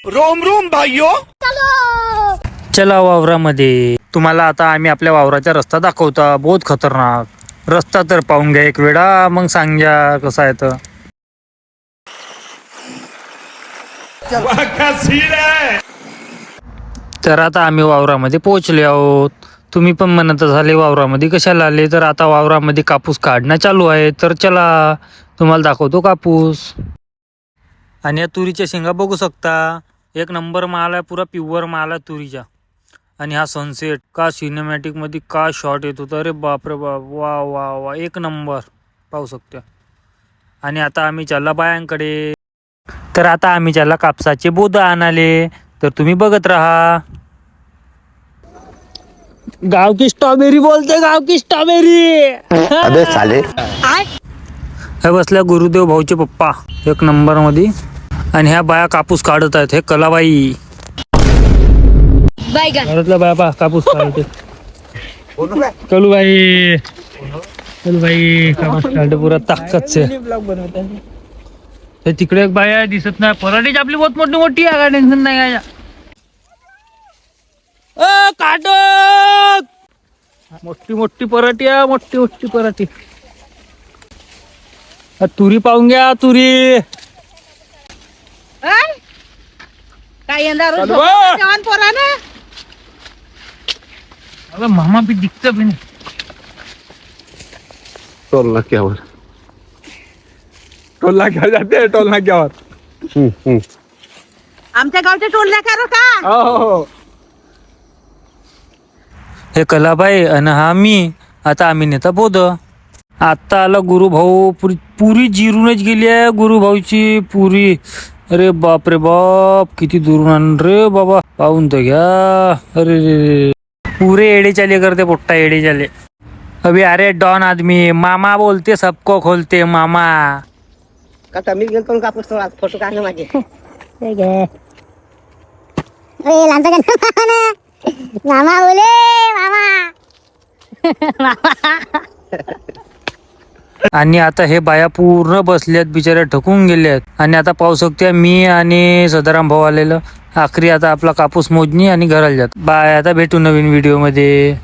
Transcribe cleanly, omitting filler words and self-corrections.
Rome Rome भाइयों, चला वावरामध्ये. तुम्हाला आता आम्ही आपल्या वावराचा रस्ता दाखवता. बहुत खतरनाक रस्ता. तर पाहून घ्या एक वेळा, मग सांग्या कसा आहे तर. तर आता आम्ही वावरामध्ये पोहोचले आहोत. तुम्ही पण म्हणत झाले वावरामध्ये कशाला आले, तर आता वावरामध्ये कापूस काढणं चालू आहे. तर चला तुम्हाला दाखवतो कापूस. आणि या तुरीच्या शेंगा बघू शकता. एक नंबर माल आहे, पुरा प्युअर माल आहे तुरीचा. आणि हा सनसेट का सिनेमॅटिक मध्ये का शॉट येत होता, अरे बापरे बाप, वा वा वा, एक नंबर पाहू शकता. आणि आता आम्ही चालला बायांकडे. तर आता आम्ही त्याला कापसाचे बोध आणाले. तर तुम्ही बघत राहा. गाव की स्ट्रॉबेरी बोलते, गाव की स्ट्रॉबेरी. अबे साले. हे बसल्या गुरुदेव भाऊचे पप्पा एक नंबर मध्ये. आणि ह्या बाया कापूस काढत आहेत. हे कलाबाई घरातल्या बाया पा कापूस काढते. कलूबाई कापूस काढते पुरा ताकदचे. हे तिकडे एक बाया दिसत नाही. पराठीची आपली बहुत मोठी मोठी आहे, काय टेन्शन नाही आहे. काटक मोठी मोठी पराठी आहे, मोठी मोठी पराठी. तुरी पाहून घ्या, तुरी. काय यंदा रोज जेवण पोरा ना. अबे मामा भी दिखत भी नाही. टोल नाक्यावर. टोल नाक्यावर जाते, टोल नाक्यावर. आमच्या गावच्या टोलल्या का का हो. हे कलाबाई आणि हा मी. आता आम्ही नेता बोध. आता आला गुरुभाऊ. पुरी जिरूनच गेली आहे गुरुभाऊची पुरी. अरे बाप रे बाप, किती दुरून आण रे बाबा. पाहून तर घ्या. अरे रे पुरे एडे चाले करते, पोट्टा एडे चाले. अभी अरे डॉन आदमी मामा बोलते, सबको खोलते मामा. आता मी गेलतो कापूस तोडा, फोटो काढले माझे. मामा बोले मामा. आणि आता हे बाया पूर्ण बसल्यात, बिचाऱ्या ठकून गेल्यात. आणि आता पाहू शकते मी आणि सदाराम भाऊ आलेलं. आखरी आता आपला कापूस मोजणी आणि घराला जात. बाय, आता भेटू नवीन व्हिडिओ मध्ये.